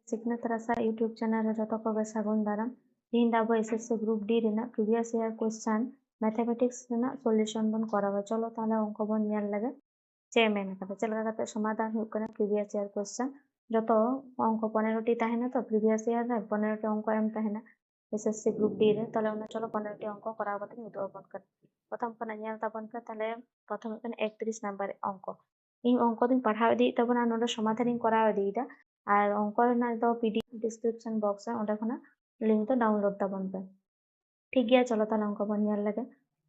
सिखने तरसा YouTube channel जो को सागुन दाराम तीन दाबो एसएससी ग्रुप डी रेना प्रीवियस ईयर क्वेश्चन मैथमेटिक्स रेना सॉल्यूशन बन करावा चलो ताले अंक बन नेल लगे चे मेन कथा चलका कते समाधान हुई कना प्रीवियस ईयर क्वेश्चन जो अंक 15 टी ताहेना तो प्रीवियस ईयर रे 15 टी अंक एम ताहेना एसएससी ग्रुप डी रे ताले उना चलो 15 टी अंक कराव कते उदो बन कर प्रथम कना नेल ताबन पे ताले प्रथम कना 31 नंबर अंक इन अंक दिन पढ़ाव दी तबना नोडे समाधान इन कराव दीदा और अंक दो पीडीएफ डिस्क्रिप्शन बॉक्स है ओंडे खना लिंक तो डाउनलोड ताबन पे ठीक गया चलो ताले अंक बन नेल लगे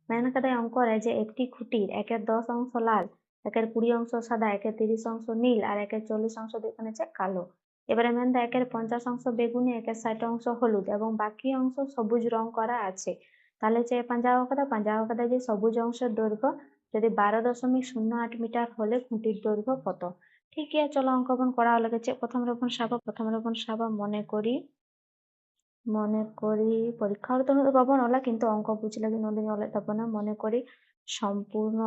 मेन कदा अंक रे जे एकटी खुटिर एकेर 10 अंश लाल एकेर 20 अंश सादा एकेर 30 अंश नील और एकेर 40 अंश देखने चे कालो এবারে মেনদা একের 50 অংশ বেগুনি একের 60 অংশ হলুদ এবং বাকি অংশ সবুজ রং করা আছে তাহলে যে পাঞ্জাও কাদা যে সবুজ অংশের দৈর্ঘ্য যদি 12.08 মিটার হলে খুঁটির দৈর্ঘ্য কত ঠিক আছে চলো অঙ্কন করা লাগে যে প্রথম রোপণ সাবা মনে করি পরীক্ষার তো পাবো না কিন্তু অঙ্ক বুঝলে কি নদিন হলে তবে না মনে করি সম্পূর্ণ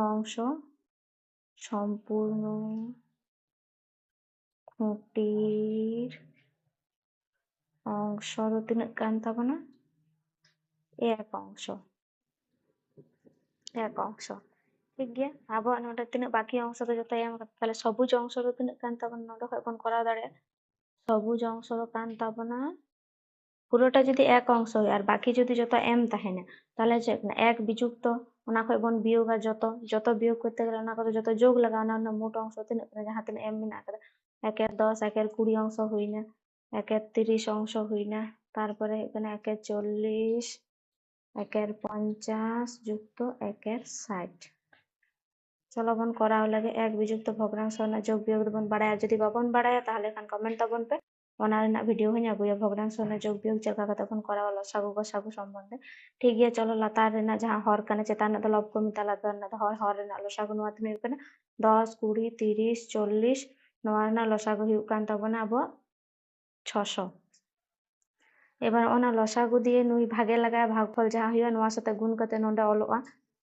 খুঁটির অংশ তিনাক কান তাবনা এক অংশ ঠিক গিয়া আবার নোটা তিনাক বাকি অংশ তো যত এম তাহলে সবুজ অংশ তিনাক কান তাবনা নোটা এখন করা দাঁড়ে সবুজ অংশ কান তাবনা পুরোটা যদি এক অংশ হয় আর বাকি যদি যত এম থাকে না তাহলে যে এক বিযুক্ত ওনা কই বন বিয়োগ আর যত বিয়োগ করতে গেলে ওনা করে যত যোগ লাগা না মোট অংশ তিনাক যাহা তিনাক এম মিনা করে একের 10 একের 20 অংশ হই না একের 30 অংশ হই না তারপরে এখানে একের 40 একের 50 যুক্ত একের 60 চলো বন করা লাগে এক বিযুক্ত ভগ্নাংশ না যোগ বিয়োগ বন বাড়ায় যদি বাবন বাড়ায় তাহলে এখান কমেন্ট তাবন पे ওনা রেনা ভিডিও হই আগুয়া ভগ্নাংশ না যোগ বিয়োগ চলকা কথা বন করা হলো সাগু সম্বন্ধে ঠিক আছে চলো লাতার রেনা जहां হর কানে চেতান না লব কমি তালা না হর রেনা লসাগু নোয়া তুমি কেন 10 20 30 40 নোয়া রেনা লসাগু হিউ কান তাবনা আবো 600 এবার ওনা লসাগু দিয়ে নুই ভাগে লাগায় ভাগফল যাহা হইয়া নোয়া সাথে গুণ করতে নোডা অলোয়া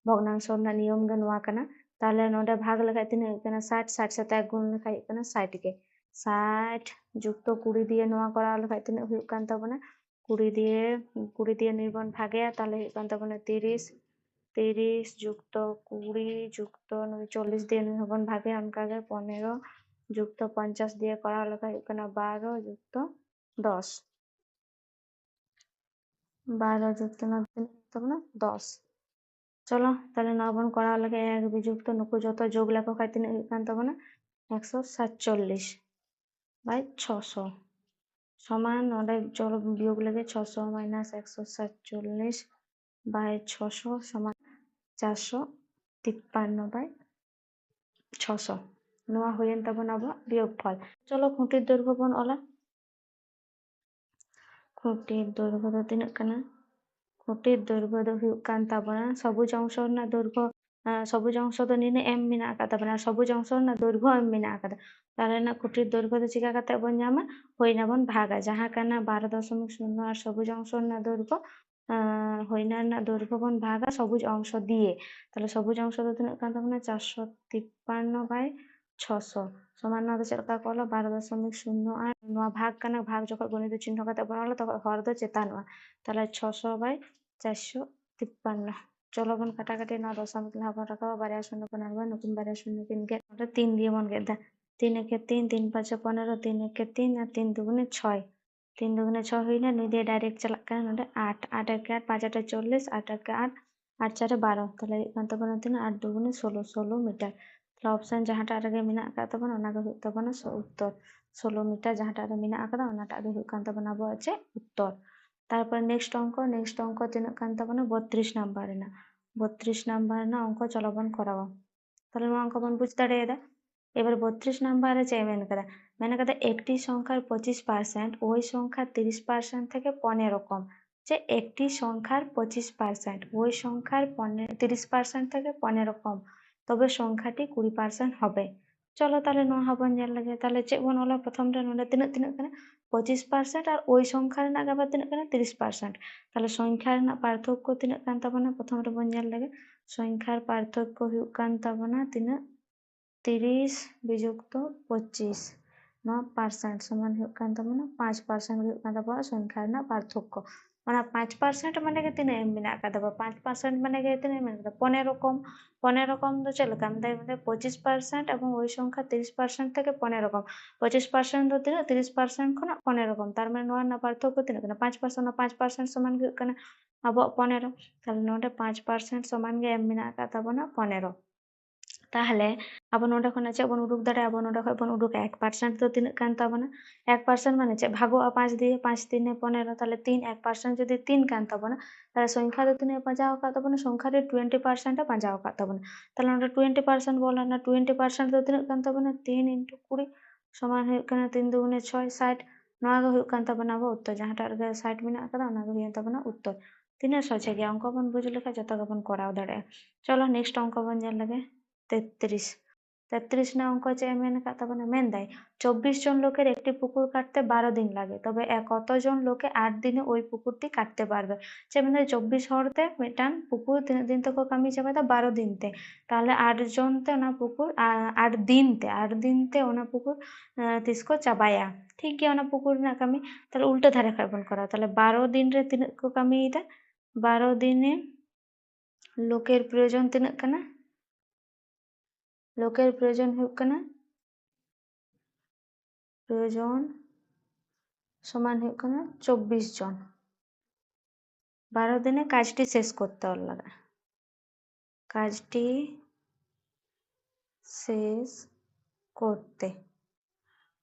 ভগ্নাংশ না নিয়ম গে নোয়া কানা তাহলে নোডা ভাগ লাগাই তিনে কেনা 60 60 সাথে গুণ লেখাই কেনা 60 কে 60 যুক্ত 20 দিয়ে নোয়া করা লেখাই তিনে হুই কান তাবনা 20 দিয়ে নির্বন ভাগে তাহলে হুই কান তাবনা 30 যুক্ত 20 যুক্ত 40 দিয়ে নির্বন ভাগে অনকাগে 15 যুক্ত 50 দিয়ে করা লেখাই কেনা 12 যুক্ত 10 12 যুক্ত 10 চলো তাহলে নবন করা লাগে এক বিযুক্ত নুকু যত যোগ লেখা হয় তিনে কান তাবনা 147 বাই 600 সমান ওটা চলো বিয়োগ লাগে 600 মাইনাস 147 বাই 600 সমান 453 বাই 600 নোয়া হইয়েন তাবন আবার বিয়োগফল চলো খুঁটির দৈর্ঘ্য বন ওলা খুঁটির দৈর্ঘ্য তো তিনাক কানা খুঁটির দৈর্ঘ্য দ হুᱭᱩᱜ ᱠᱟᱱ ᱛᱟᱵᱚᱱᱟ সবুজ অংশ না দৈর্ঘ্য সবুজ অংশ তো নিনে এম মিনা আকাদা বানা সবুজ অংশ না দৈর্ঘ্য এম মিনা আকাদা তাহলে না খুঁটির দৈর্ঘ্য তো চিকা কাতে বন জামা হই না বন ভাগা যাহা কানা 12.08 সবুজ অংশ না দৈর্ঘ্য হইনা না দৈর্ঘ্য বন ভাগা সবুজ অংশ দিয়ে তাহলে সবুজ অংশ তো তিনাক কান তাবনা 453 বাই 600 সমান না চলকা কলো 12.08 নোয়া ভাগ কানা ভাগ যখন গণিত চিহ্ন কাতে বনালো তখন হর দ চেতানোয়া তাহলে 600 বাই 453 চলো বন কাটাকাটি না দশমিক লাভ রাখা বারে শূন্য বানাবো নতুন বারে শূন্য তিন কে 3 দিয়ে বন গেদা 3 একে 3 3 5 15 3 একে 3 আর 3 দুগুণে 6 3 দুগুণে 6 হই না নুই দিয়ে ডাইরেক্ট চালাক কান নডে 8 8 একে 8 5 8 40 8 একে 8 8 4 12 তাহলে কান্ত বন 3 8 দুগুণে 16 মিটার তাহলে অপশন যাহাটা আগে মিনা আকা তবন ওনাকে হুই তবন উত্তর 16 মিটার যাহাটা আগে মিনা আকা ওনাটা আগে হুই কান তবন আবো আছে উত্তর তারপর নেক্সট অঙ্ক তিনাক কান তাবনা 32 নাম্বার না 32 নাম্বার না অঙ্ক চলবন করাবো তাহলে অঙ্ক বন বুঝ দাঁড়িয়ে এবার 32 নাম্বারে চাই মেনে কথা একটি সংখ্যার 25% ওই সংখ্যার 30% থেকে 15 কম যে একটি সংখ্যার 25% ওই সংখ্যার 30% থেকে 15 কম তবে সংখ্যাটি 20% হবে চলো তাহলে নো হবন নেল লাগে তাহলে চেক বন ওলা প্রথমটা নোডে তিনাক কানা 25% আর ওই সংখ্যার না গাবা তিনাক কানা 30% তাহলে সংখ্যার না পার্থক্য তিনাক কান তাবনা প্রথমটা বন নেল লাগে সংখ্যার পার্থক্য হুᱭᱩᱜ কান তাবনা তিনাক 30 বিযুক্ত 25 ᱱᱚᱣᱟ ᱯᱟᱨᱥᱮন্ᱴ ᱥᱚমান ᱦᱩᱭᱩᱜ ᱠᱟᱱ ᱛᱟᱵᱚᱱᱟ 5% ᱦᱩᱭᱩᱜ ᱠᱟᱱ ᱛᱟᱵᱚᱱᱟ ᱥᱚᱝখ্যᱟ ᱨᱮᱱᱟᱜ ᱯᱟর্থক্য। ᱚᱱᱟ 5% মানে ᱜᱮ ᱛᱤᱱᱟᱹᱜ ᱮᱢ ᱢᱮᱱᱟᱜ ᱟᱠᱟᱫ ᱛᱟᱵᱚᱱᱟ 5% মানে ᱜᱮ ᱛᱤᱱᱟᱹᱜ ᱢᱮᱱᱟᱜ ᱟᱠᱟᱫᱟ 15 কম 15 কম ᱫᱚ ᱪᱮᱫ ᱞᱮᱠᱟ ᱢᱮᱱᱫᱟᱭ 25% এবং ওই সংখ্যা 30% থেকে 15 কম 25% ᱫᱚ ᱛᱤᱱᱟᱹᱜ 30% ᱠᱷᱚᱱᱟᱜ 15 কম তার মানে ᱱᱚᱣᱟ ᱨᱮᱱᱟᱜ পার্থক্য ᱛᱤᱱᱟᱹᱜ ᱠᱟᱱᱟ 5% 5% সমান ᱜᱮ ᱦᱩᱭᱩᱜ ᱠᱟᱱᱟ ᱟᱵᱚᱣᱟᱜ 15 তাহলে ᱱᱚᱰᱮ 5% সমান ᱜᱮ এম ᱢᱮᱱᱟᱜ ᱟᱠᱟᱫ ᱛᱟᱵᱚᱱᱟ 15 তাহলে ᱟᱵᱚ ᱱᱚᱰᱮ ᱠᱷᱚᱱᱟᱜ ᱪᱮᱫ ᱵᱚᱱ ᱩᱰᱩᱠ ᱫᱟᱲᱮᱭᱟᱜᱼᱟ ᱟᱵᱚ ᱱᱚᱰᱮ ᱠᱷᱚᱱ ᱵᱚᱱ ᱩᱰᱩᱠᱟ 1% ᱫᱚ ᱛᱤᱱᱟᱹᱜ ᱠᱟᱱ ᱛᱟᱵᱚᱱᱟ 1% মানে ᱪᱮᱫ ভাগᱚᱜᱼᱟ 5 দিয়ে 5 3 15 তাহলে 3 1% যদি 3 কান তাবনা তাহলে সংখ্যা ᱫᱚ ᱛᱤᱱᱟᱹᱜ পাঁজাও আকাত তাবনা সংখ্যা রে 20% পাঁজাও আকাত তাবনা তাহলে আমরা 20% বলা না 20% ᱫᱚ ᱛᱤᱱᱟᱹᱜ ᱠᱟᱱ ᱛᱟᱵᱚᱱᱟ 3 * 20 সমান ᱦᱩᱭᱩᱜ ᱠᱟᱱᱟ 3 দুগুণে 6 60 ᱱᱚᱣᱟ ᱜᱮ ᱦᱩᱭᱩᱜ ᱠᱟᱱ ᱛᱟᱵᱚᱱᱟ ᱟᱵᱚ ᱩᱛᱛᱚᱨ ᱡᱟᱦᱟᱸᱴᱟᱜ ᱨᱮᱜᱮ 60 ᱢᱮᱱᱟᱜ ᱟᱠᱟᱫᱟ ᱚᱱᱟ ᱜᱮ ᱦᱩᱭᱩᱜ ᱛᱟᱵᱚᱱᱟ ᱩᱛᱛᱚᱨ ᱛᱤᱱᱟᱹᱜ ᱥᱚᱡᱷᱮ ᱜᱮᱭᱟ অঙ্ক ᱵᱚᱱ ᱵᱩᱡᱽ ᱞᱮᱠᱷᱟᱱ ᱡᱚᱛᱚ ᱜᱮᱵᱚᱱ ᱠᱚᱨᱟᱣ ᱫᱟᱲᱮᱭᱟᱜᱼᱟ চলো নেক্সট অঙ্ক বন ᱧᱮᱞ ᱞᱮᱜᱮ 33 33 না অঙ্ক চেয়ে মেন কাটা মানে মেন দেয় 24 জন লোকের একটি পুকুর কাটতে 12 দিন লাগে তবে কতজন লোকে 8 দিনে ওই পুকুরটি কাটতে পারবে যে মানে 24 হরতে মিটান পুকুর 3 দিন তো কামি যাবে তা 12 দিনতে তাহলে 8 জনতে ওনা পুকুর 8 দিনতে ওনা পুকুর তিসকো চাবায়া ঠিক গিয়া ওনা পুকুর না কামি তাহলে উল্টো ধারে খাই বন করা তাহলে 12 দিন রে তিনাক কো কামিয়েদা 12 দিনে লোকের প্রয়োজন তিনাক কানা লোকের প্রয়োজন হুয়ুগ কানা প্রয়োজন সমান হুয়ুগ কানা 24 জন 12 দিনে কাজটি শেষ করতে ওর লাগা কাজটি শেষ করতে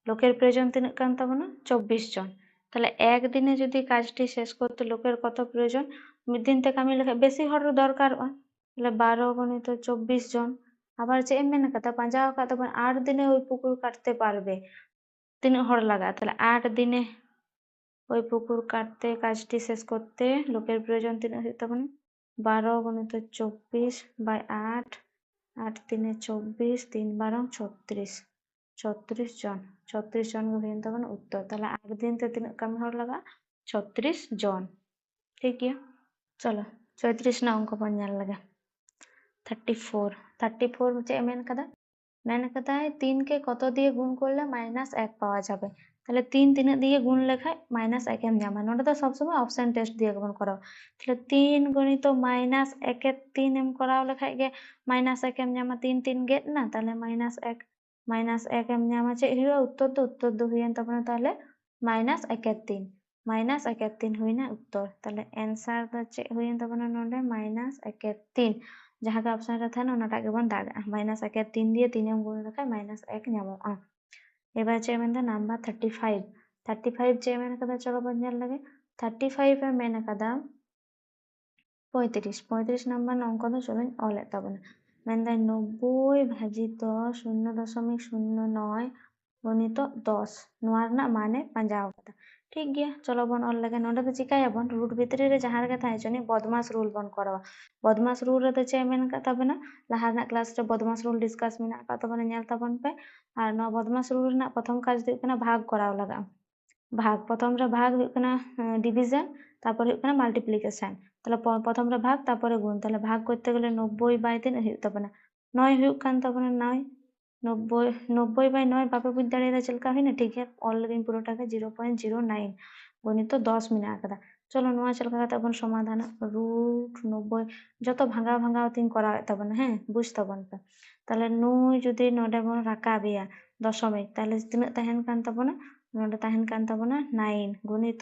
লোকের প্রয়োজন তিনাক কান তাবনা 24 জন তাহলে একদিনে যদি কাজটি শেষ করতে লোকের কত প্রয়োজন মিদ দিনতে কামি লেখা বেশি হর দরকারবা তাহলে 12 গণিত 24 জন আবার যে এম মেনা কথা পাঁজাও কাটা 8 দিনে ওই পুকুর কাটতে পারবে তিনাক হর লাগা তাহলে 8 দিনে ওই পুকুর কাটতে কাজটি শেষ করতে লোকের প্রয়োজন তিনাক হইতে তাবনা 12 গণিত 24 বাই 8 8 3 24 3 12 36 36 জন 36 জন गे हुई तबन उत्तर ताहले 8 दिन ते तीन कमी हर लगा 36 জন ठीक है चलो 34 ना अंक बन जाने लगा 34 चे मेन कदा মেন কথায় 3 কে কত দিয়ে গুণ করলে -1 পাওয়া যাবে তাহলে 3 তিনাক দিয়ে গুণ লেখায় -1 এম জামা নোটা তো সব সময় অপশন টেস্ট দিয়ে গুণ করাও তাহলে 3 গণিত -1 এর 3 এম করাও লেখায় গে -1 এম জামা 3 3 গেট না তাহলে -1 এম জামা চে হিরো উত্তর দো হুইয়েন তারপরে তাহলে -1 এর 3 -1 এর 3 হুইনা উত্তর তাহলে অ্যানসার দো চে হুইয়েন তারপরে নোডে -1 এর 3 जहाँ का ऑप्शन रहता है ना उनाटा के बन दागा -1 এর 3 দিয়ে 3 এম গুণ লেখায় -1 ᱧাᱢᱚᱜᱼᱟ এবার যে মেন নাম্বার 35 যে মেন কাদা চলো বন ᱧᱮᱞ লাগে 35 এ মেন কাদা 35 নাম্বার অঙ্ক দো চলুন অলে তাবনা মেন দাই 90 ভাজিত 0.09 গণিত 10 নোয়া রনা মানে পাঁজাও কাদা ठीक गया चलो बन ऑल लगे नोडे तो चिकाया बन रूट भितरी रे जहां रे थाय चनी बदमाश रूल बन करवा बदमाश रूल रे तो चे मेन का तबना लहा ना क्लास रे बदमाश रूल डिस्कस मेना का तबना नेल तबन पे আর नो बदमाश रूल ना प्रथम काज दो कना भाग कराव लगा भाग प्रथम रे भाग हुई कना डिवीजन তারপর हुई कना মাল্টিপ্লিকেশন তাহলে প্রথম রে ভাগ তারপরে গুণ তাহলে ভাগ করতে গেলে 90 বাই 3 हुई तबना 9 हुई कान तबना 9 90 बाई 9 बापे बुझ दाड़े चलका है ना ठीक है ऑलरेडी पुरोटा के 0.09 गणित 10 मिना आकदा चलो नोआ चलका का तबन समाधान रूट 90 যত ভাঙা ভাঙা তিন করা তবন হ্যাঁ বুঝ তবন তাহলে 9 যদি নডে বন রাকাবিয়া দশমিক তাহলে তিনাক তাহেন কান তবনা নডে তাহেন কান তবনা 9 গণিত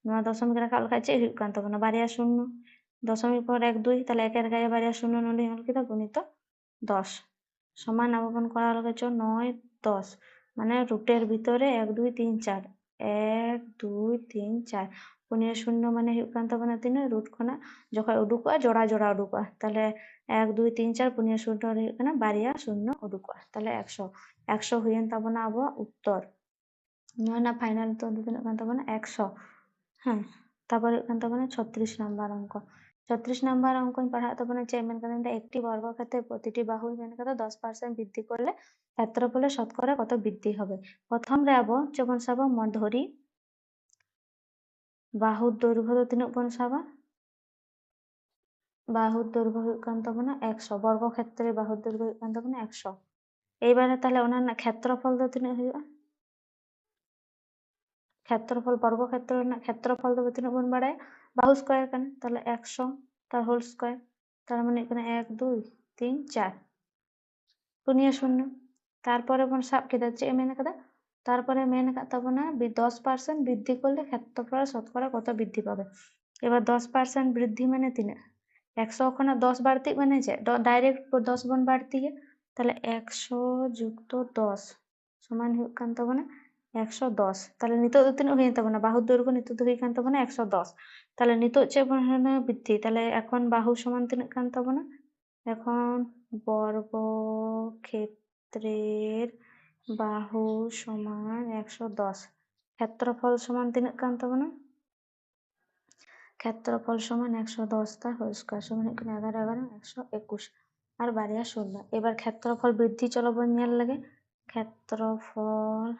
নোয়া দশমিক রাখা লখা চে হুই কান তবনা বারিয়া শূন্য দশমিক পর 1 2 তাহলে একের গায়ে বারিয়া শূন্য নলে হল কি গণিত 10 সমান আবপন করা লগে চ 9 10 মানে রুটের ভিতরে 1 2 3 4 1 2 3 4 পুনিয়া শূন্য মানে হুই কান তবনা তিন রুট খনা যখন উডুকা জোড়া জোড়া উডুকা তাহলে 1 2 3 4 পুনিয়া শূন্য হুই কানা বারিয়া শূন্য উডুকা তাহলে 100 100 হুইয়েন তবনা আবো উত্তর নয় না ফাইনাল তো দিন কান তবনা 100 হ্যাঁ তারপরে কান তবনা 36 নাম্বার অঙ্ক 36 নাম্বার অঙ্ক পড়া তবনা চেয়ারম্যান কারণ একটি বর্গক্ষেত্রের প্রতিটি বাহুর মেন কথা 10% বৃদ্ধি করলে ক্ষেত্রফলের শতকরা কত বৃদ্ধি হবে প্রথম রে আবো যেমন সব ধরি বাহুর দৈর্ঘ্য তিনক বন সাবা বাহুর দৈর্ঘ্য হুই কান তবনা 100 বর্গক্ষেত্রে বাহুর দৈর্ঘ্য হুই কান তবনা 100 এইবারে তাহলে ওনার ক্ষেত্রফল দো তিনক হুইবা ক্ষেত্রফল বর্গক্ষেত্র রᱮᱱᱟᱜ ক্ষেত্রফল ᱫᱚ ᱛᱤᱱᱟᱹᱜ ᱵᱚᱱ ᱵᱟᱲᱟᱭᱟ বাহু স্কয়ার কানে তাহলে 100 তার হোল স্কয়ার তার মানে এখানে 1 2 3 4 পুনিয়া শূন্য তারপরে বন সাব কেদা চে মেন কাদা তারপরে মেন কাদ তাবনা 10% বৃদ্ধি করলে ক্ষেত্রফল শতকরা কত বৃদ্ধি পাবে এবার 10% বৃদ্ধি মানে তিনা 100 খনা 10 বাড়তি মানে যে ডাইরেক্ট 10 বন বাড়তি তাহলে 100 যুক্ত 10 সমান হুᱭᱩᱜ কান তাবনা 110 তাহলে নিতো তো তিনাᱹᱜ ᱦᱩᱭᱮᱱ ᱛᱟᱵᱚᱱᱟ বাহুর দৈর্ঘ্য নিতো তো ᱦᱩᱭ কান তাবনা 110 তাহলে নিতো চে বন হনা বৃদ্ধি তাহলে এখন বাহু সমান তিনাᱹᱜ কান তাবনা এখন বর্গক্ষেত্রের বাহু সমান 110 ক্ষেত্রফল সমান তিনাᱹᱜ কান তাবনা ক্ষেত্রফল সমান 110 তার হোল স্কয়ার সমান এখানে 11 11 121 আর বারিয়া শূন্য এবার ক্ষেত্রফল বৃদ্ধি চলো বন নেল লাগে ক্ষেত্রফল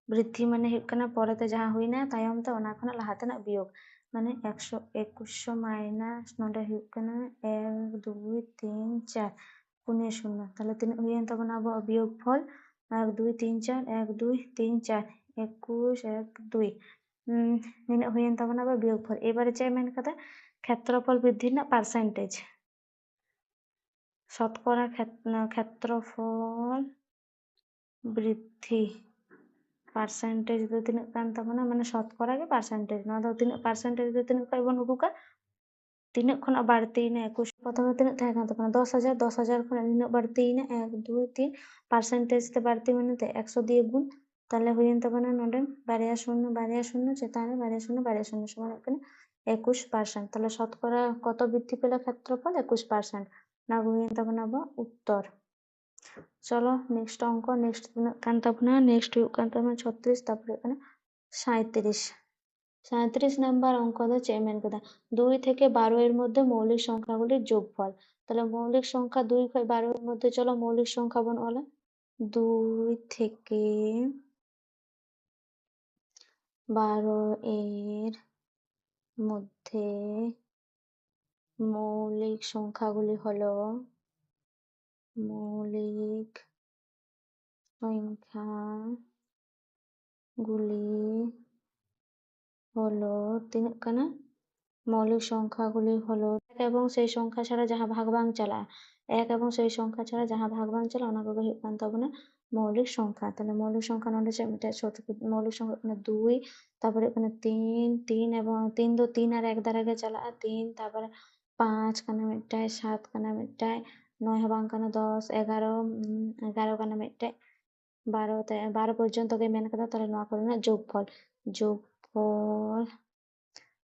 বৃদ্ধি মানে হুᱭᱩᱜ ᱠᱟᱱᱟ পরেতে যাহা হুইনা তায়মতে ওনা খনা লাহাতেনা বিয়োগ মানে 121 মাইনাস নডে হুᱭᱩᱜ ᱠᱟᱱᱟ 1 2 3 4 পুনে শূন্য তাহলে তিন হুইয়েন তাবনা আবো বিয়োগ ফল 1 2 3 4 1 2 3 4 21 1 2 নিনা হুইয়েন তাবনা আবো বিয়োগ ফল এবারে চাই মেন কথা ক্ষেত্রফল বৃদ্ধি না পার্সেন্টেজ শতকরা ক্ষেত্রফল বৃদ্ধি পার্সেন্টেজ do তিনাᱹᱜ কান তাবনা মানে শতকরা গে পার্সেন্টেজ না do তিনাᱹᱜ পার্সেন্টেজ do তিনাᱹᱜ কই বন উডুকা তিনাᱹᱜ খনা বাড়তি না 21 প্রথমে তিনাᱹᱜ থাকা কান তাবনা 10000 10000 খনা নিনাᱹᱜ বাড়তি না 1 2 3 পার্সেন্টেজ তে বাড়তি মানে তে 100 দিয়ে গুণ তাহলে হুইয়েন তাবনা নডে বারিয়া শূন্য চেতানে বারিয়া শূন্য সমান এখানে 21% তাহলে শতকরা কত বৃদ্ধি পেল ক্ষেত্রফল 21% না হুইয়েন তাবনা বা উত্তর চলো নেক্সট অঙ্ক নেক্সট কান তাবনা নেক্সট হুᱭᱩᱜ কান তাবনা 36 তারপরে এখানে 37 নাম্বার অঙ্ক দো চে মেন কাদা 2 থেকে 12 এর মধ্যে মৌলিক সংখ্যাগুলির যোগফল তাহলে মৌলিক সংখ্যা 2 থেকে 12 এর মধ্যে চলো মৌলিক সংখ্যা বন ওলা 2 থেকে 12 এর মধ্যে মৌলিক সংখ্যাগুলি হলো মৌলিক সংখ্যাগুলি হলো তিনাᱹᱜ কানা মৌলিক সংখ্যাগুলি হলো এক এবং সেই সংখ্যা ছাড়া যাহা ভাগ বাং চালা এক এবং সেই সংখ্যা ছাড়া যাহা ভাগ বাং চালা ওনা কগে হুᱭᱩᱜ কান তাবনা মৌলিক সংখ্যা তাহলে মৌলিক সংখ্যা নডে চে মিটা ছোট মৌলিক সংখ্যা এখানে 2 তারপরে এখানে 3 3 এবং 3 দো 3 আর এক দ্বারা গে চালা 3 তারপরে 5 কানা মিটায় 7 কানা মিটায় 9 হবাং কানা 10 11 11 কানা মিটায় 12 তে 12 পর্যন্ত গে মেন কাদা তাহলে নোয়া করনা যোগফল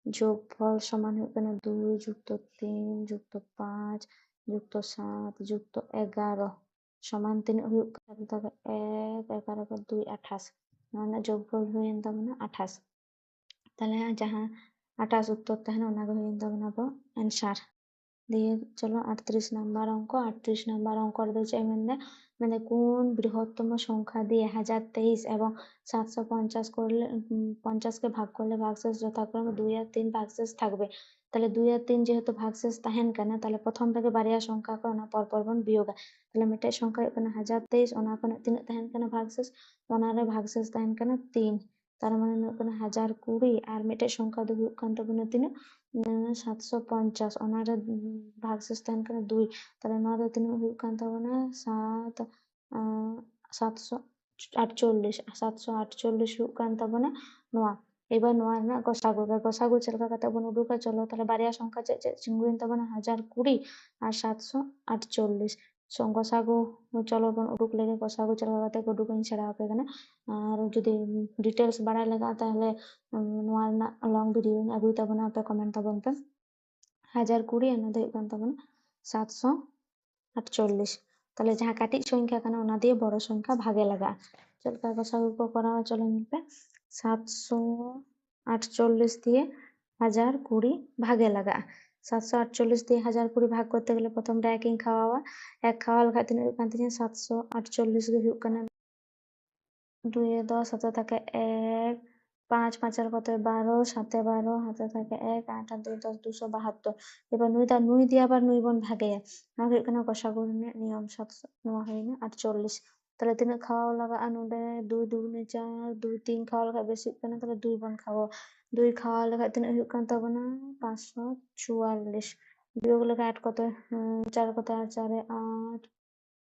যোগফল সমান হুᱭᱩᱜ ᱠᱟᱱᱟ 2 যুক্ত 3 যুক্ত 5 যুক্ত 7 যুক্ত 11 সমান তিনাᱹᱜ হুᱭᱩᱜ ᱠᱟᱱᱟ তবে 1 11 কে 2 28 মানে যোগফল হুইয়েন তাবনা 28 তাহলে যাহা 28 উত্তর তাহলে ওনা গে হুইয়েন তাবনা আবো অ্যানসার দিয়ে চলো 38 নাম্বার অঙ্ক 38 নাম্বার অঙ্ক রে চে মানে কোন বৃহত্তম সংখ্যা দিয়ে 1023 এবং 750 করলে 50 কে ভাগ করলে ভাগশেষ যথাক্রমে 2 আর 3 ভাগশেষ থাকবে তাহলে 2 আর 3 যেহেতু ভাগশেষ তাহেন কানা তাহলে প্রথম থেকে বারিয়া সংখ্যা কো না পর বন বিয়োগা তাহলে মিটাই সংখ্যা হুᱭᱩᱜ ᱠᱟᱱᱟ 1023 ওনা কোন তিনাᱹᱜ তাহেন কানা ভাগশেষ ওনা রে ভাগশেষ তাহেন কানা 3 তার মানে হুᱭᱩᱜ ᱠᱟᱱᱟ 1020 আর মিটাই সংখ্যা do হুᱭᱩᱜ কান তাবনা তিনাᱹᱜ 750 ওনা রে ভাগশেষ তাহেন কানা 2 তাহলে নোয়া do তিনাᱹᱜ হুᱭᱩᱜ কান তাবনা 748 হুᱭᱩᱜ ᱠᱟᱱ ᱛᱟᱵᱚᱱᱟ ᱱᱚᱣᱟ এবার নোয়া না গসাগু চে লেকা কাতে বন উডুকা চলো তাহলে বারিয়া সংখ্যা চে চিঙ্গুইন তাবনা 1020 আর 748 গসাগু চলো বন উডুক লেগে গসাগু চে লেকা কাতে উডুকাইন ছেড়া আপে এখানে আর যদি ডিটেলস বাড়াই লাগা তাহলে নোয়া না লং ভিডিও আগুই তাবনা আপে কমেন্ট তাবন পে 1020 এনা দে হুᱭᱩᱜ ᱠᱟᱱ ᱛᱟᱵᱚᱱᱟ 748 তাহলে যাহা কাটিজ সংখ্যা কানা ওনা দিয়ে বড় সংখ্যা ভাগে লাগা চল কা গসাগু কো করা চলো নিল পে 748 দিয়ে 1020 ভাগে লাগা 748 দিয়ে 1020 ভাগ করতে গেলে প্রথম এক খাওয়াওয়া এক খাওয়াল খাই তিন কান তিন 748 গে হুᱭᱩᱜ ᱠᱟᱱᱟ 2 এ 10 হাতে থাকে 1 5 5 আর কত 12 7 12 হাতে থাকে 1 8 আর 2 10 272 এবার নুই দিয়ে আবার নুই বন ভাগে না হুᱭᱩᱜ ᱠᱟᱱᱟ গসাগু নিয়ম 7 নোয়া হয়নি 48 তাহলে তিনাᱹᱜ খাওয়া লাগাᱜᱼᱟ ᱱᱚᱰᱮ 2 দুগুণে 4 2 3 খাওয়া ᱞᱮᱠᱷᱟᱡ বেশিᱜ ᱠᱟᱱᱟ তাহলে 2 ᱵᱚᱱ খাওয়া 2 খাওয়া লেখাᱡ তিনাᱹᱜ ᱦᱩᱭᱩᱜ ᱠᱟᱱ ᱛᱟᱵᱚᱱᱟ 544 বিয়োগ লেখা 8 কত 4 কত 8 4 8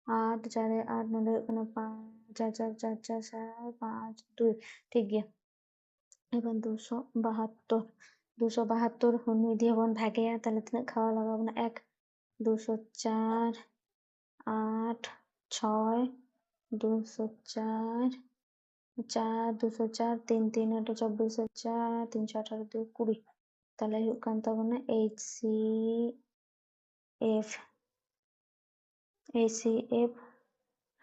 8 4 8 ᱱᱚᱰᱮ ᱦᱩᱭᱩᱜ ᱠᱟᱱᱟ 5 4 4 4 4 7 5 2 ঠিক গᱮᱭᱟ এবার 272 272 নুই দিয়ে বন ভাগেয়া তাহলে তিনাᱹᱜ খাওয়া লাগাবো না 1 204 8 6 204 4 204 3 3 8 2404 318 2 20 তাহলে ᱦᱩᱭᱩᱜ ᱠᱟᱱ ᱛᱟᱵᱚᱱᱟ HCF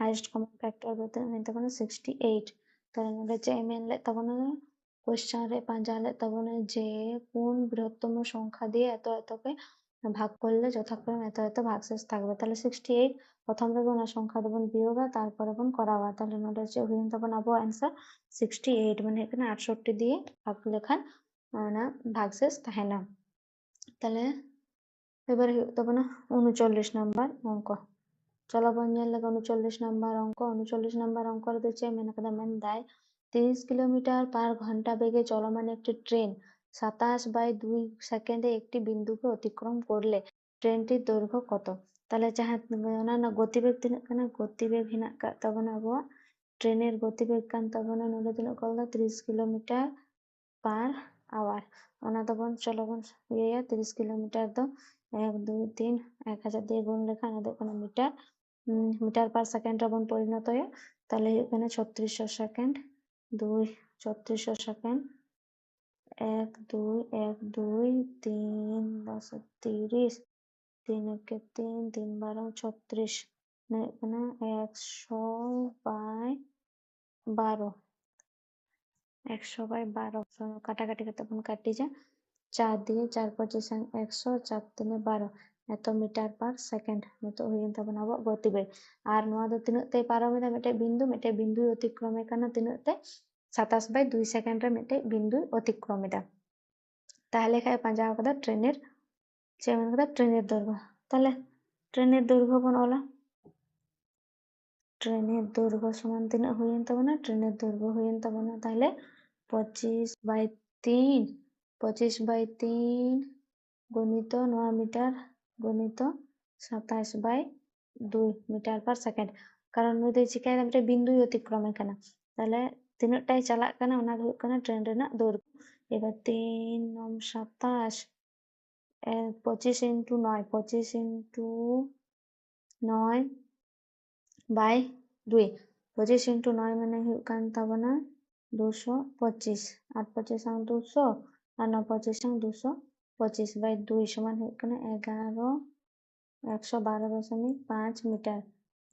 highest common factor ᱫᱚ ᱛᱤᱱᱟᱹᱜ ᱦᱩᱭᱩᱜ ᱛᱟᱵᱚᱱᱟ 68 তাহলে ᱱᱚᱰᱮ ᱪᱮᱫ ᱮ ᱢᱮᱱ ᱞᱮᱫ ᱛᱟᱵᱚᱱᱟ কোশ্চেন রে পাঁজা লেদ তাবনা যে কোন বৃহত্তম সংখ্যা দিয়ে এত এতকে ভাগ করলে যথাক্রমে এত এত ভাগশেষ থাকবে তাহলে 68 প্রথম রে ওনা সংখ্যা দেবন বিয়োগা তারপরে বন করাবা তাহলে নোডে যে হইন তখন আবো आंसर 68 মানে এখানে 68 দিয়ে ভাগ লেখান না ভাগশেষ তাহেনা তাহলে এবারে তবনা 39 নাম্বার অঙ্ক চলো বন ñel lega 39 নাম্বার অঙ্ক 39 নাম্বার অঙ্ক রে চে মেনা কাদা মেন দায় 30 কিলোমিটার পার ঘন্টা বেগে চলমান একটি ট্রেন 27/2 সেকেন্ডে একটি বিন্দুকে অতিক্রম করলে ট্রেনটির দৈর্ঘ্য কত তাহলে যাহা না গতিবেগ তিনাᱹᱜ কানা গতিবেগ হিনাক কা তাবনা আবো ট্রেনের গতিবেগ কান তাবনা নোডে তিনাᱹᱜ কলদা 30 কিলোমিটার পার আওয়ার ওনা তবন চলো বন ইয়া 30 কিলোমিটার তো 1 2 3 1000 দিয়ে গুণ লেখা না দেখো মিটার মিটার পার সেকেন্ড বন পরিণত হয় তাহলে এখানে 3600 সেকেন্ড 2 3600 সেকেন্ড 1 2 1 2 3 10 30 3 1 3 3 12 36 মানে এখানে 100/12 100/12 কাটাকাটি করতে বন কাটি যা 4 দিয়ে 4 25 100 4 3 12 এত মিটার পার সেকেন্ড মতো হইন তখন আবো গতিবেগ আর নোয়া দো তিনাᱹᱜ তে পারমেদা মেটে বিন্দু অতিক্রমে কানা তিনাᱹᱜ তে 27/2 সেকেন্ড রে মেটে বিন্দু অতিক্রমেদা তাহলে খায় পাঁজাও কাদা ট্রেনের যেমন কাদা ট্রেনের দৈর্ঘ্য তাহলে ট্রেনের দৈর্ঘ্য বন ওলা ট্রেনের দৈর্ঘ্য সমান তিনাᱹᱜ হইন তবনা ট্রেনের দৈর্ঘ্য হইন তবনা তাহলে 25/3 25/3 গণিত 9 মিটার গণিত 27/2 মিটার পার সেকেন্ড কারণ নুই দে চিকায় দা মিটে বিন্দু অতিক্রমে কানা তাহলে তিনাᱹᱜ টাই চালাক কানা ওনা হুᱭᱩᱜ কানা ট্রেন রেনা দৈর্ঘ্য এবার 3 9 27 25 ইনটু 9 25 ইনটু 9 বাই 2 25 ইনটু 9 মানে হুᱭᱩᱜ কান তাবনা 225 8 25 আং 200 আর 9 25 আং 225/2 সমান হুᱭᱩᱜ কানা 11 112.5 মিটার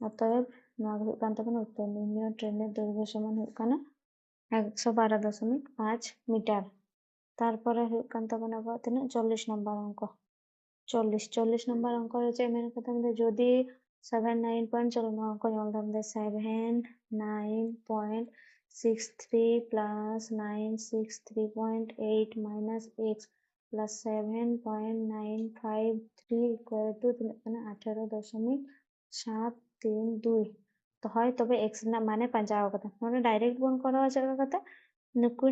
অতএব নোয়া হুᱭᱩᱜ কান তাবনা উত্তর নির্ণয় ট্রেনের দৈর্ঘ্য সমান হুᱭᱩᱜ কানা 112.5 মিটার তারপরে হুᱭᱩᱜ কান তাবনা আবার তিনাᱹᱜ 40 নম্বর অঙ্ক 40 নম্বর অঙ্ক রয়েছে মেন কথা মধ্যে যদি 7 9 পয়েন্ট চলো না অঙ্ক জল দাম দে 7 9.63 plus 963.8 minus x plus 7.953 equal to তিনাᱹᱜ 18.732 তো হয় তবে x না মানে পাঁজাও কথা মানে ডাইরেক্ট বন করা জায়গা কথা নুকু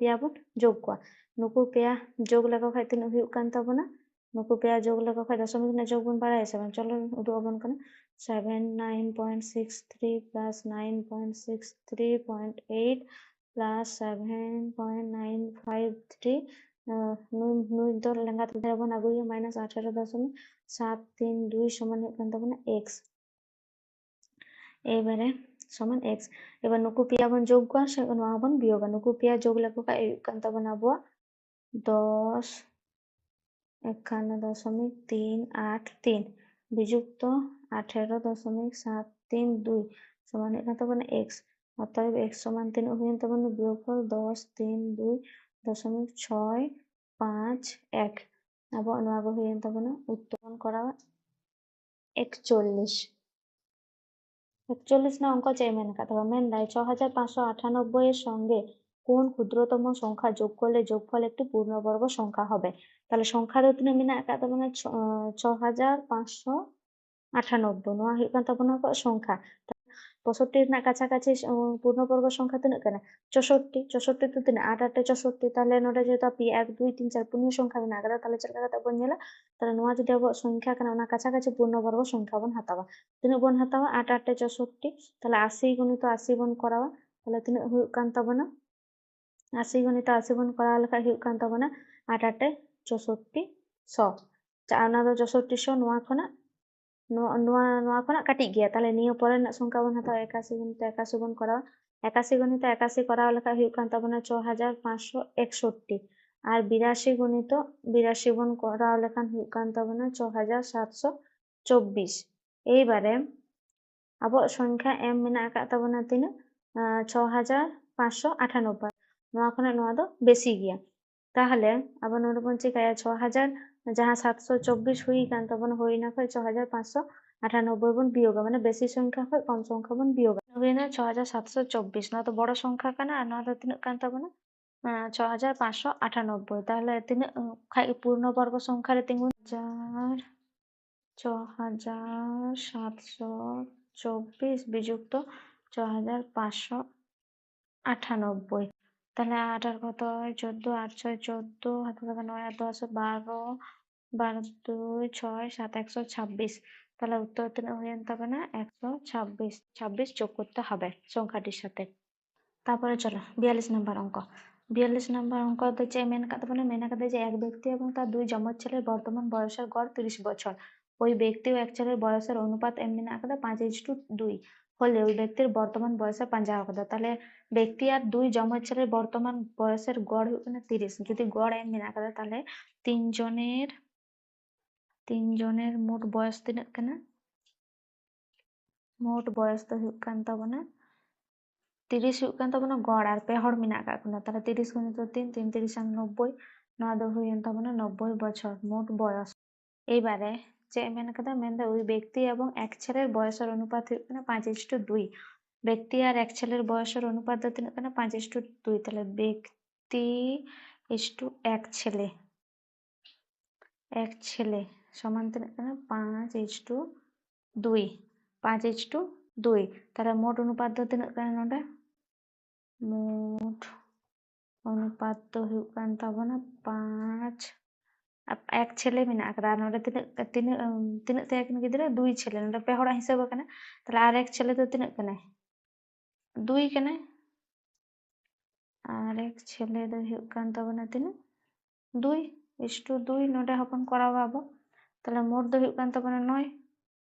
পেয়া বন যোগ কোয়া নুকু পেয়া যোগ লেখা খাই তিনাᱹᱜ হুᱭᱩᱜ কান তাবনা নুকু পেয়া যোগ লেখা খাই দশমিক না যোগ বন বাড়াই আছে চলো উদুগ বন কানা 7 9.63 প্লাস 9.63.8 প্লাস 7.953 নুই দর লেঙ্গা তে বন আগুইয়া মাইনাস 18.732 সমান হুᱭᱩᱜ কান তাবনা x এবারে সমান x এবার নুকু পেয়া বন যোগ কোয়া সে নোয়া বন বিয়োগা নুকু পেয়া যোগ লেখা খাই হুᱭᱩᱜ কান তাবনা আবো 10 51.383 বিযুক্ত 18.732 সমান এখানে তাবনা x অতএব x সমান তিনাᱹᱜ হইন তাবনা বিয়োগফল 10 3 2.651 আবো নোয়া গো হইন তাবনা উত্তোলন করা 41 না অঙ্ক চাই মেন কাতা মেন দাই 6598 এর সঙ্গে কোন ক্ষুদ্রতম সংখ্যা যোগ করলে যোগফল একটি পূর্ণবর্গ সংখ্যা হবে তাহলে সংখ্যা ᱫᱚ ᱛᱤᱱᱟᱹᱜ ᱢᱮᱱᱟᱜ ᱟᱠᱟᱫ ᱛᱟᱵᱚᱱᱟ 6598 ᱱᱚᱣᱟ ᱦᱩᱭᱩᱜ ᱠᱟᱱ ᱛᱟᱵᱚᱱᱟ ᱟᱵᱚᱣᱟᱜ সংখ্যা 65 ᱨᱮᱱᱟᱜ ᱠᱟᱪᱷᱟᱠᱟᱪᱷᱤ পূর্ণবর্গ সংখ্যা ᱛᱤᱱᱟᱹᱜ ᱠᱟᱱᱟ 64 64 ᱫᱚ ᱛᱤᱱᱟᱹᱜ 8 8 64 তাহলে ᱱᱚᱰᱮ যেহেতু আপনি 1 2 3 4 পুণ্য সংখ্যা মেনা আকাদা তাহলে ᱪᱮᱫ ᱞᱮᱠᱟ ᱠᱟᱛᱮ ᱵᱚᱱ ᱧᱮᱞᱟ তাহলে ᱱᱚᱣᱟ যদি আবার সংখ্যা কানা ওনা কাছাকাছি পূর্ণবর্গ সংখ্যা বন হাতাওয়া তিনাᱹᱜ বন হাতাওয়া 8 8 64 তাহলে 80 গুণিত 80 বন করাওয়া তাহলে তিনাᱹᱜ ᱦᱩᱭᱩᱜ ᱠᱟᱱ ᱛᱟᱵᱚᱱᱟ 80 গুণিত 80 বন করাও লেখা ᱦᱩᱭᱩᱜ ᱠᱟᱱ ᱛᱟᱵᱚᱱᱟ 8 8 64 100 ᱚᱱᱟ ᱫᱚ 64 100 ᱱᱚᱣᱟ ᱠᱷᱚᱱᱟᱜ ᱱᱚᱣᱟ ᱠᱷᱚᱱᱟᱜ ᱠᱟᱹᱴᱤᱡ ᱜᱮᱭᱟ ᱛᱟᱦᱞᱮ ᱱᱤᱭᱟᱹ ᱯᱚᱨᱮ ᱨᱮᱱᱟᱜ সংখ্যা ᱵᱚᱱ ᱦᱟᱛᱟᱣᱟ 81 গুণিত 81 ᱵᱚᱱ করাও 81 গুণিত 81 করাও লেখা ᱦᱩᱭᱩᱜ ᱠᱟᱱ ᱛᱟᱵᱚᱱᱟ 6561 আর 82 গুণিত 82 বন করাও লেখান ᱦᱩᱭᱩᱜ ᱠᱟᱱ ᱛᱟᱵᱚᱱᱟ 6724 এইবারে আবার সংখ্যা m মেনা আকাদ তাবনা তিনাᱹᱜ 6598 নয়া খনা নয়া দো বেশি গিয়া তাহলে আবার নোডে বন চিকায়া 6000 যাহা 724 হুই কান তাবনা হইনা কই 6598 বন বিয়োগ মানে বেশি সংখ্যা কই কম সংখ্যা বন বিয়োগ হইনা 6724 নয়া তো বড় সংখ্যা কানা আর নয়া দো তিনাᱹᱜ কান তাবনা 6598 তাহলে তিনাᱹᱜ খাই পূর্ণবর্গ সংখ্যা রে তিঙ্গুন 6724 বিযুক্ত 6598 তাহলে 8 আর কত হয় 14 8 6 14 হাতে থাকা 9 আর 10 12 12 2 6 7 126 তাহলে উত্তর তিনাᱹᱜ হয়ে যাবে না 126 26 যোগ করতে হবে সংখ্যাটির সাথে তারপরে চলো 42 নম্বর অঙ্ক 42 নম্বর অঙ্ক হচ্ছে মেন কাতে বলে মেন কাতে যে এক ব্যক্তি এবং তার দুই জমজ ছেলের বর্তমান বয়সের গড় 30 বছর ওই ব্যক্তি ও এক ছেলের বয়সের অনুপাত এম মেনে আকাদা 5:2 হলে ওই ব্যক্তির বর্তমান বয়সের পাঞ্জা আকাদা তাহলে ব্যক্তি আর দুই জমজ ছেলের বর্তমান বয়সের গড় হয়ে না 30 যদি গড় এম মেনে আকাদা তাহলে তিনজনের মোট বয়স তিনাᱹᱜ কানা মোট বয়স তো ᱦᱩᱭᱩᱜ ᱠᱟᱱ ᱛᱟᱵᱚᱱᱟ 30 ᱦᱩᱭᱩᱜ ᱠᱟᱱ ᱛᱟᱵᱚᱱᱟ গড় আর পে হড় মেনা আকাদ কোনা তাহলে 30 গুণিত 3 3 30 আর 90 নয়া দো হয়ে তাবনা 90 বছর মোট বয়স এইবারে যে মেন আকাদা মেন ওই ব্যক্তি এবং এক ছেলের বয়সের অনুপাত হয়ে কানা 5:2 ব্যক্তি আর এক ছেলের বয়সের অনুপাত দো তিনাᱹᱜ কানা 5:2 তাহলে ব্যক্তি ইসটু এক ছেলে সমান তিনাᱹᱜ কানা 5:2 5:2 তাহলে মোট অনুপাত দো তিনাᱹᱜ কানা নোডে মোট অনুপাত তো হুᱭᱩᱜ কান তাবনা 5 এক ছেলে মেনা আকাদা নোডে তিনাᱹᱜ তাহে কিন গিদরা দুই ছেলে নোডে পে হড়া হিসাব কানা তাহলে আর এক ছেলে তো তিনাᱹᱜ কানা 2 কানা আর এক ছেলে দো হুᱭᱩᱜ কান তাবনা তিনাᱹᱜ 2:2 নোডে হপন করাবো আবো তাহলে মোট দো হুᱭᱩᱜ কান তাবনা 9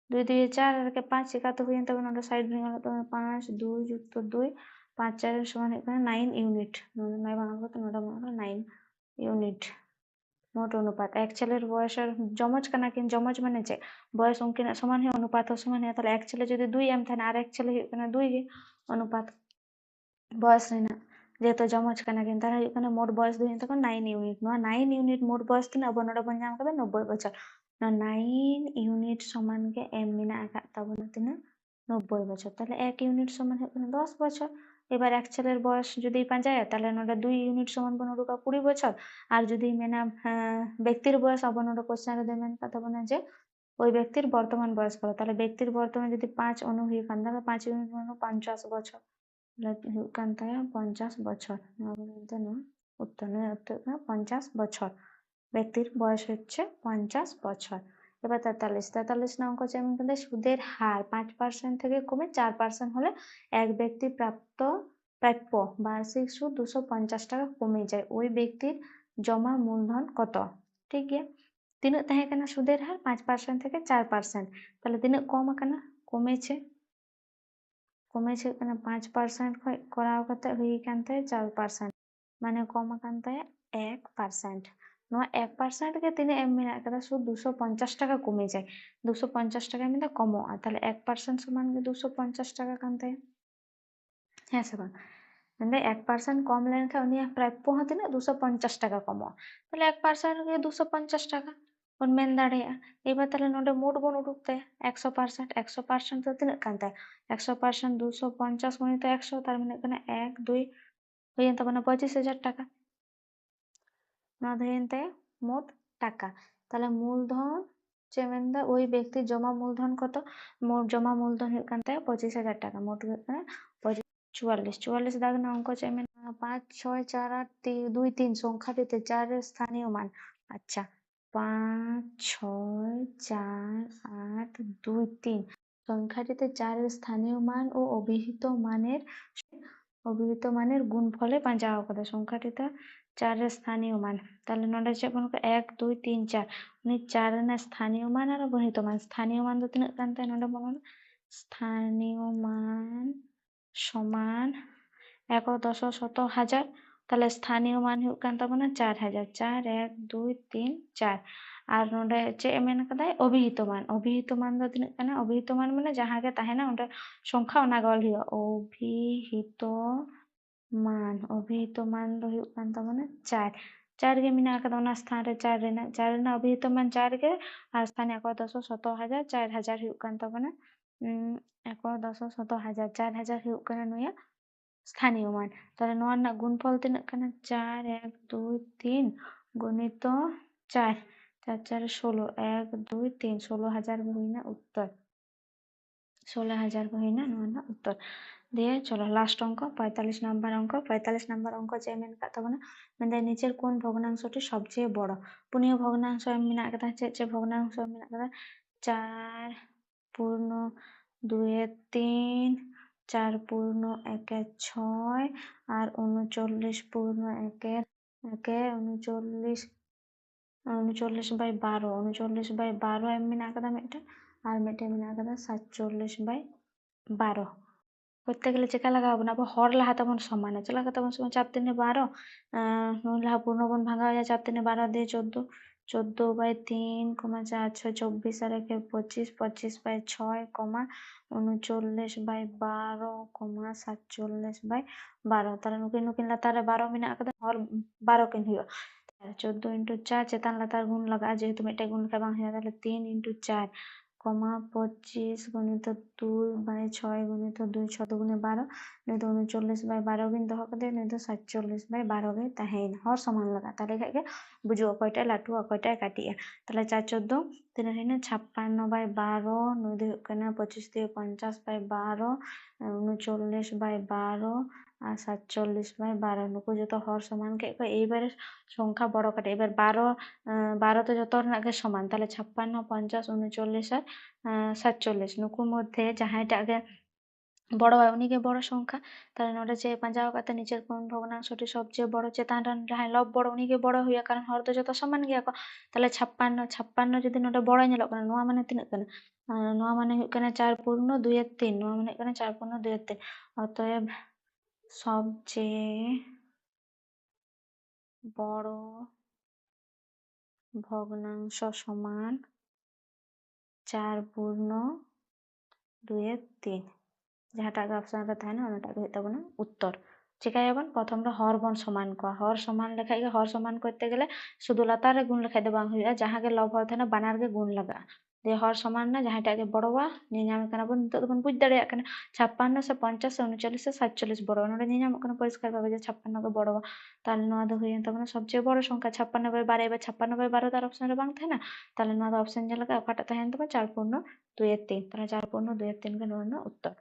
2 2 4 আর কে 5 একাতে হইন তবে নোডে সাইড ভেঙে গেল তবে 5 2 যুক্ত 2 5 4 এর সমান এখানে 9 ইউনিট 9 ভাঙাবো তো নোডে ভাঙাবো 9 ইউনিট মোট অনুপাত এক ছেলের বয়সের জমজ কানা কিন জমজ মানে যে বয়স উনকিনা সমান হয় অনুপাত সমান হয় তাহলে এক ছেলে যদি 2 এম থাকে আর এক ছেলে হুᱭᱩᱜ কানা 2 গে অনুপাত বয়স রেনা যেহেতু জমজ কানা কিন তাহলে হুᱭᱩᱜ কানা মোট বয়স দুই তখন 9 ইউনিট নোয়া 9 ইউনিট মোট বয়স তিনা আবার নোডে বন ñam kada 90 বছর 9 ইউনিট সমান কে এম মেনা আকাদ তাবনা তিনা 90 বছর তাহলে 1 ইউনিট সমান হুᱭᱩᱜ কানা 10 বছর এবার এক ছেলের বয়স যদি পাঞ্জায় তাহলে নোডে 2 ইউনিট সমান বন উডুকা 20 বছর আর যদি মেনা ব্যক্তির বয়স আবার নোডে কোশ্চেন রে মেন কথা বনা যে ওই ব্যক্তির বর্তমান বয়স কত তাহলে ব্যক্তির বর্তমান যদি 5 অনু হুᱭ কান তাহলে 5 ইউনিট মানে 50 বছর হুᱭᱩᱜ কান তায়া 50 বছর উত্তর নয় উত্তর 50 বছর ব্যক্তির বয়স হচ্ছে 50 বছর এবার 43 নং অঙ্ক যেমন কিন্তু সুদের হার 5% থেকে কমে 4% হলে এক ব্যক্তি প্রাপ্য বার্ষিক সুদ 250 টাকা কমে যায় ওই ব্যক্তির জমা মূলধন কত ঠিক আছে তিনাᱹᱜ তাহে কানা সুদের হার 5% থেকে 4% তাহলে তিনাᱹᱜ কম আকানা কমেছে কানা 5% খয় করাও কাতে হুই কান তাহে 4% মানে কম আকান তাহে 1% নোয়া 1% কে তিনে এম মেনা আকাদা সুদ 250 টাকা কমে যায় 250 টাকা মেনা কমো তাহলে 1% সমান 250 টাকা কান তাহে হ্যাঁ সে বাং মানে 1% কম লেনখান উনি প্রাপ্য হ্যাঁ তিনাᱹᱜ 250 টাকা কমো তাহলে 1% কে 250 টাকা বন মেন দাঁড়িয়ে এবার তাহলে নোডে মোট বন উডুক তাহে 100% তো তিনাᱹᱜ কান তাহে 100% 250 গুণিত 100 তার মানে এখানে 1 2 হইন তাবনা 25,000 টাকা না ধরেন তাই মোট টাকা তাহলে মূলধন ᱪᱮᱫ ᱢᱮᱱᱫᱟ ওই ব্যক্তির জমা মূলধন কত? মোট জমা মূলধন ᱦᱩᱭᱩᱜ ᱠᱟᱱ ᱛᱟᱭᱟ 25,000 টাকা। মোট ᱦᱩᱭᱩᱜ ᱠᱟᱱᱟ 44 দাগ না অঙ্ক ᱪᱮᱫ মেনা 5 6 4 8 2 3 সংখ্যাটিতে 4 এর স্থানীয় মান। আচ্ছা 5 6 4 8 2 3 সংখ্যাটিতে 4 এর স্থানীয় মান ও অভিহিত মানের গুণফলে পাঁজাও কাদা। সংখ্যাটিতে 4 এর স্থানীয় মান তাহলে নডে চেদ বন 1 2 3 4 উনি 4 ᱨᱮᱱᱟᱜ স্থানীয় মান আর অভিহিত মান। স্থানীয় মান ᱫᱚ ᱛᱤᱱᱟᱹᱜ ᱠᱟᱱ ᱛᱟᱭᱟ নডে বলুন? স্থানীয় মান সমান 1 10 শত হাজার। তাহলে স্থানীয় মান হুᱭᱩᱜ ᱠᱟᱱ ᱛᱟᱵᱚᱱᱟ 4000 4 1 2 3 4 আর নডে চেᱫ মেন ᱠᱟᱫᱟᱭ অভিহিত মান। অভিহিত মান ᱫᱚ ᱛᱤᱱᱟᱹᱜ ᱠᱟᱱᱟ? অভিহিত মান মানে ᱡᱟᱦᱟᱸ ᱜᱮ ᱛᱟᱦᱮᱱᱟ ᱚᱸᱰᱮ সংখ্যা ᱚᱱᱟ ᱜᱮ ᱚᱞ ᱦᱩᱭᱩᱜᱼᱟ। অভিহিত মান ᱫᱚ ᱦᱩᱭᱩᱜ ᱠᱟᱱ ᱛᱟᱵᱚᱱᱟ 4 4 ᱜᱮ ᱢᱮᱱᱟᱜ ᱟᱠᱟᱫᱟ ᱚᱱᱟ স্থান ᱨᱮ 4 ᱨᱮᱱᱟᱜ অভিহিত মান 4 গে আর স্থানে 1 10 শত হাজার 4000 হুᱭᱩᱜ ᱠᱟᱱ ᱛᱟᱵᱚᱱᱟ 1 10 শত হাজার 4000 হুᱭᱩᱜ ᱠᱟᱱᱟ ᱱᱩᱭᱟᱜ স্থানীয় মান। তাহলে নোয়া ᱨᱮᱱᱟᱜ গুণফল ᱛᱤᱱᱟᱹᱜ ᱠᱟᱱᱟ? 4 1 2 3 গুণিত 4 4 4 16 1 2 3 16000 ᱜᱮ ᱦᱩᱭᱱᱟ উত্তর। 16000 ᱜᱮ ᱦᱩᱭᱱᱟ ᱱᱚᱣᱟ ᱨᱮᱱᱟᱜ উত্তর। দিয়ে চলো লাস্ট অঙ্ক 45 নাম্বার অঙ্ক। 45 নাম্বার অঙ্ক যে মেন কাদ তাবনা মানে নিচের কোন ভগ্নাংশটি সবচেয়ে বড়? পুনিয় ভগ্নাংশ এম মেনা কাদা চে ভগ্নাংশ এম মেনা কাদা 4 পূর্ণ 2 এর 3 4 পূর্ণ 1 এর 6 আর 39 পূর্ণ 1 এর 39 39/12 39/12 এম মেনা কাদা মিটে আর মিটে মেনা কাদা 47/12 করতে গেলে চেকা লাগাবো না হর লাহা তেমন সমান আছে লাগা তেমন সমান 4 3 12 লাহা পূর্ণবন ভাঙা হয়ে যায় 4 3 12 দিয়ে 14 14/3 কমা 4 6 24 আর 1 25 25/6 কমা 39/12 কমা 47/12 তাহলে নুকিন লাতারে 12 মেনা কাদা হর 12 কিন হুᱭᱩᱜᱼᱟ 14 × 4 চেতান লাতার গুণ লাগা যেহেতু মিটে গুণ লেখা বাং হয়ে তাহলে 3 × 4 কমা 25 গুণিত 2/6 গুণিত 2 6 দুগুণে 12 ᱱᱩᱭ ᱫᱚ 39/12 ᱜᱤᱧ ᱫᱚᱦᱚ ᱠᱟᱫᱮᱭᱟ ᱱᱩᱭ ᱫᱚ 47/12 ᱜᱮ ᱛᱟᱦᱮᱸᱭᱮᱱᱟ ᱦᱚᱲ ᱥᱚᱢᱟᱱ ᱞᱟᱜᱟ ᱛᱟᱦᱞᱮ ᱠᱷᱟᱡ ᱜᱮ ᱵᱩᱡᱩᱜᱼᱟ ᱚᱠᱚᱭᱴᱟᱜ ᱞᱟᱹᱴᱩ ᱚᱠᱚᱭᱴᱟᱜ ᱠᱟᱹᱴᱤᱡᱼᱟ ᱛᱟᱦᱞᱮ 4 14 ᱛᱤᱱᱟᱹᱜ ᱦᱩᱭᱱᱟ 56/12 ᱱᱩᱭ ᱫᱚ ᱦᱩᱭᱩᱜ ᱠᱟᱱᱟ 25 দিয়ে 50/12 39/12 আর 47/12 নুকু যত হর সমান কেট কো এইবারে সংখ্যা বড় কাটে এবার 12 তো যত ᱨᱮᱱᱟᱜ ᱜᱮ সমান তাহলে 56 50 39 আর 47 নুকুর মধ্যে যাহাইটাগ গে বড় হয় উনি গে বড় সংখ্যা তাহলে নোডে যে পাঁজাও কাতে নিচের কোন ভগ্নাংশটি সবচেয়ে বড় চেতান রেন যাহাই লব বড় উনি গে বড় হইয়া কারণ হর তো যত সমান গিয়া কো তাহলে 56 যদি নোডে বড় ñelok kana নোয়া মানে তিনাক kana নোয়া মানে হুᱭᱩᱜ kana 4 পূর্ণ 2 এর 3 নোয়া মানে হুᱭᱩᱜ kana 4 পূর্ণ 2 এর 3 অতএব সবচেয়ে বড় ভগ্নাংশ সমান 4 পূর্ণ 2 এর 3 যাহাটা অপশন রে তাহলে ওনাটা হয়ে তাবনা উত্তর চিকায়াবন প্রথম রে হর বন সমান কো হর সমান লেখাই গে হর সমান করতে গেলে শুধু লাতার রে গুণ লেখাই দে বাং হইয়া যাহা গে লব হর থানা বানার গে গুণ লাগা দিয়ে হর সমান না যাহাটা গে বড়বা নিয়াম কানা বন তো বন বুঝ দাড়িয়া কানা 56 সে 50 সে 39 সে 47 বড় নড়ে নিয়াম কানা পরিষ্কার ভাবে যে 56 গে বড়বা তাহলে নোয়া দো হইয়া তাবনা সবচেয়ে বড় সংখ্যা 56/12 এবার 56/12 তার অপশন রে বাং থানা তাহলে নোয়া দো অপশন যে লাগা ওকাটা তাহেন তো 4 পূর্ণ 2 এর 3 তাহলে 4 পূর্ণ 2 এর 3 গে নোয়া উত্তর।